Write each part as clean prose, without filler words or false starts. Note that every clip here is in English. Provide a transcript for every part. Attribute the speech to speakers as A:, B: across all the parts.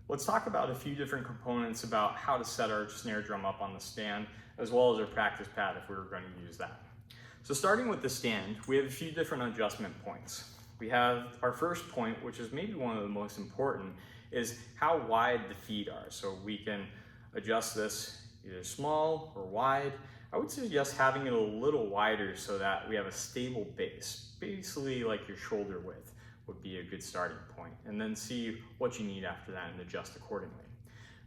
A: let's talk about a few different components about how to set our snare drum up on the stand, as well as our practice pad if we were going to use that. So starting with the stand, we have a few different adjustment points. We have our first point, which is maybe one of the most important, is how wide the feet are. So we can adjust this either small or wide. I would suggest having it a little wider so that we have a stable base. Basically like your shoulder width would be a good starting point, and then see what you need after that and adjust accordingly.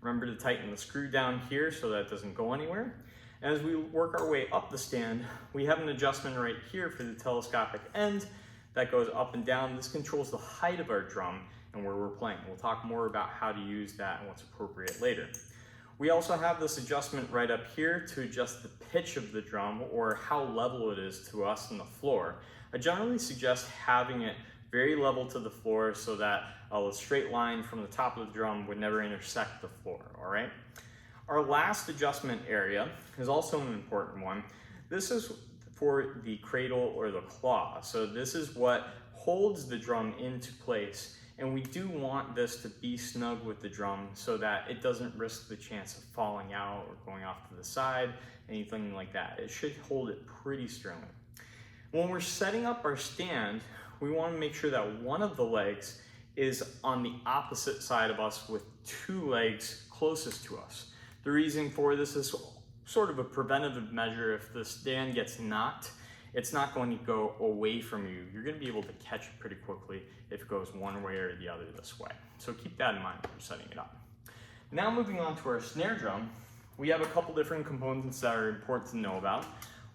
A: Remember to tighten the screw down here so that it doesn't go anywhere. As we work our way up the stand, we have an adjustment right here for the telescopic end that goes up and down. This controls the height of our drum and where we're playing. We'll talk more about how to use that and what's appropriate later. We also have this adjustment right up here to adjust the pitch of the drum, or how level it is to us in the floor. I generally suggest having it very level to the floor so that a straight line from the top of the drum would never intersect the floor, all right? Our last adjustment area is also an important one. This is for the cradle or the claw. So this is what holds the drum into place. And we do want this to be snug with the drum so that it doesn't risk the chance of falling out or going off to the side, anything like that. It should hold it pretty sternly. When we're setting up our stand, we want to make sure that one of the legs is on the opposite side of us with two legs closest to us. The reason for this is sort of a preventative measure. If the stand gets knocked, it's not going to go away from you. You're going to be able to catch it pretty quickly if it goes one way or the other this way. So keep that in mind when you're setting it up. Now moving on to our snare drum, we have a couple different components that are important to know about.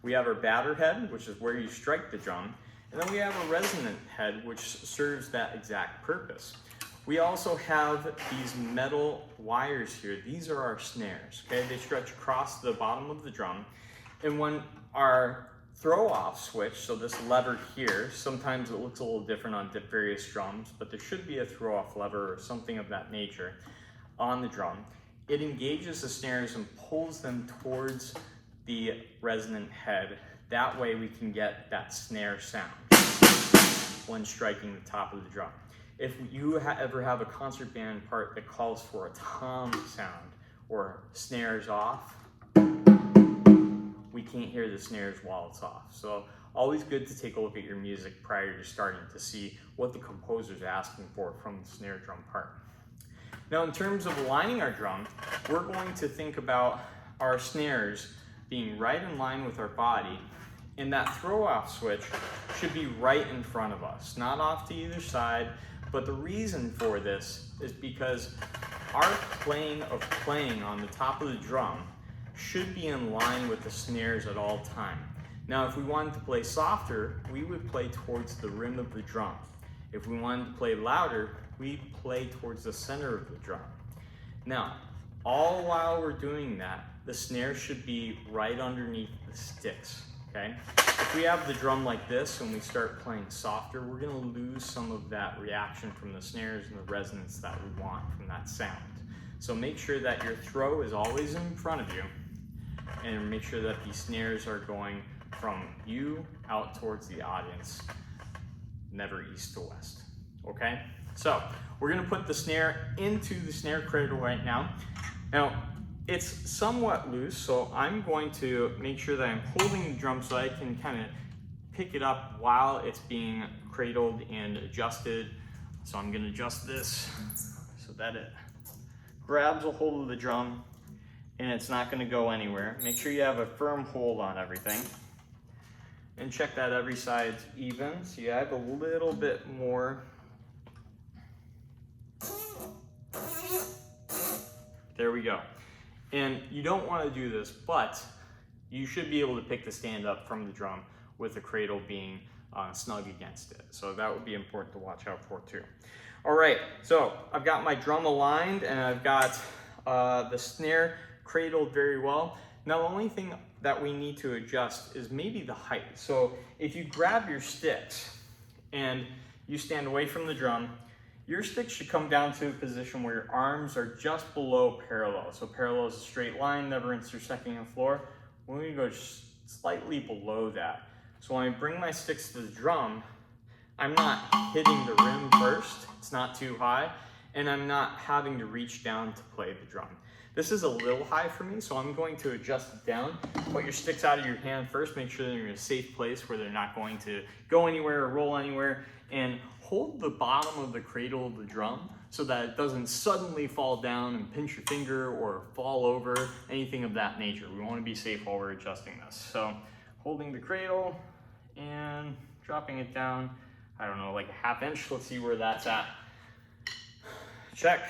A: We have our batter head, which is where you strike the drum, and then we have a resonant head, which serves that exact purpose. We also have these metal wires here. These are our snares, okay? They stretch across the bottom of the drum. And when our throw off switch, so this lever here, sometimes it looks a little different on various drums, but there should be a throw off lever or something of that nature on the drum. It engages the snares and pulls them towards the resonant head. That way we can get that snare sound when striking the top of the drum. If you ever have a concert band part that calls for a tom sound or snares off, we can't hear the snares while it's off. So always good to take a look at your music prior to starting to see what the composer's asking for from the snare drum part. Now in terms of aligning our drum, we're going to think about our snares being right in line with our body, and that throw off switch should be right in front of us, not off to either side. But the reason for this is because our playing on the top of the drum should be in line with the snares at all times. Now, if we wanted to play softer, we would play towards the rim of the drum. If we wanted to play louder, we'd play towards the center of the drum. Now, all while we're doing that, the snare should be right underneath the sticks, okay? If we have the drum like this and we start playing softer, we're gonna lose some of that reaction from the snares and the resonance that we want from that sound. So make sure that your throw is always in front of you, and make sure that the snares are going from you out towards the audience, never east to west, okay? So we're gonna put the snare into the snare cradle right now. Now, it's somewhat loose, so I'm going to make sure that I'm holding the drum so I can kind of pick it up while it's being cradled and adjusted. So I'm going to adjust this so that it grabs a hold of the drum and it's not going to go anywhere. Make sure you have a firm hold on everything. And check that every side's even. So you have a little bit more. There we go. And you don't want to do this, but you should be able to pick the stand up from the drum with the cradle being snug against it. So that would be important to watch out for too. All right, so I've got my drum aligned and I've got the snare cradled very well. Now the only thing that we need to adjust is maybe the height. So if you grab your sticks and you stand away from the drum, your sticks should come down to a position where your arms are just below parallel. So parallel is a straight line, never intersecting the floor. We're going to go just slightly below that. So when I bring my sticks to the drum, I'm not hitting the rim first. It's not too high. and I'm not having to reach down to play the drum. This is a little high for me, so I'm going to adjust it down. Put your sticks out of your hand first, make sure they're in a safe place where they're not going to go anywhere or roll anywhere, and hold the bottom of the cradle of the drum so that it doesn't suddenly fall down and pinch your finger or fall over, anything of that nature. We want to be safe while we're adjusting this. So holding the cradle and dropping it down, I don't know, like a ½ inch. Let's see where that's at. Check.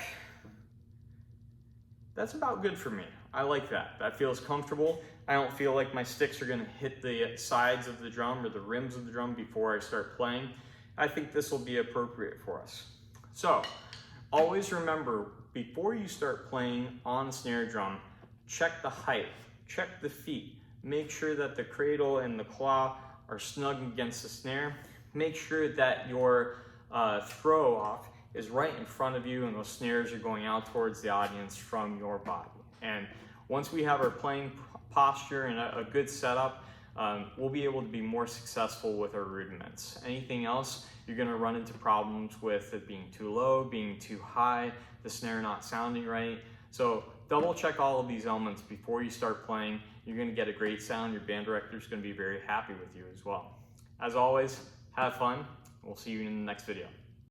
A: That's about good for me. I like that. That feels comfortable. I don't feel like my sticks are gonna hit the sides of the drum or the rims of the drum before I start playing. I think this will be appropriate for us. So, always remember, before you start playing on the snare drum, check the height, check the feet, make sure that the cradle and the claw are snug against the snare. Make sure that your throw off is right in front of you and those snares are going out towards the audience from your body. And once we have our playing posture and a good setup, we'll be able to be more successful with our rudiments. Anything else, you're gonna run into problems with it being too low, being too high, the snare not sounding right. So double check all of these elements before you start playing. You're gonna get a great sound. Your band director's gonna be very happy with you as well. As always, have fun. We'll see you in the next video.